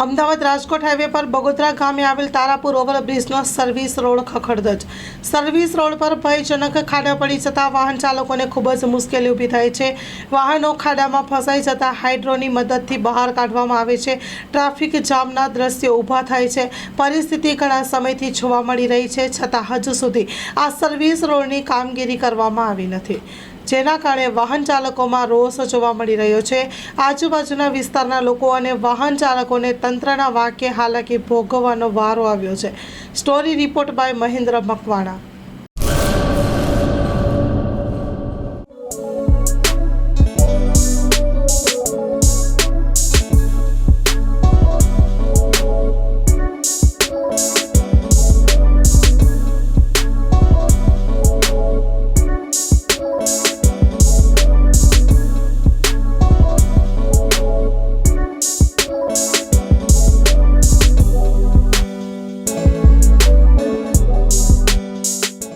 Ahmedabad Rajkot highway પર બગોદરા ગામે આવેલ તારાપુર ઓવરબ્રિજનો સર્વિસ રોડ ખખડધજ। સર્વિસ રોડ પર ભયજનક ખાડા પડી જતા વાહન ચાલકોને ખૂબ જ મુશ્કેલી ઊભી થાય છે। વાહનો ખાડામાં ફસાઈ જતા હાઇડ્રોની મદદથી બહાર કાઢવામાં આવે છે। ટ્રાફિક જામના દ્રશ્યો ઊભા થાય છે। પરિસ્થિતિ ઘણા સમયથી જોવા મળી રહી છે, છતાં હજુ સુધી આ સર્વિસ રોડની કામગીરી કરવામાં આવી નથી, જેના કારણે વાહન ચાલકોમાં રોષ જોવા મળી રહ્યો છે। આજુબાજુના વિસ્તારના લોકો અને વાહન ચાલકોને તંત્રના વાંકે હાલાકી ભોગવવાનો વારો આવ્યો છે। Story report by Mahendra Makwana.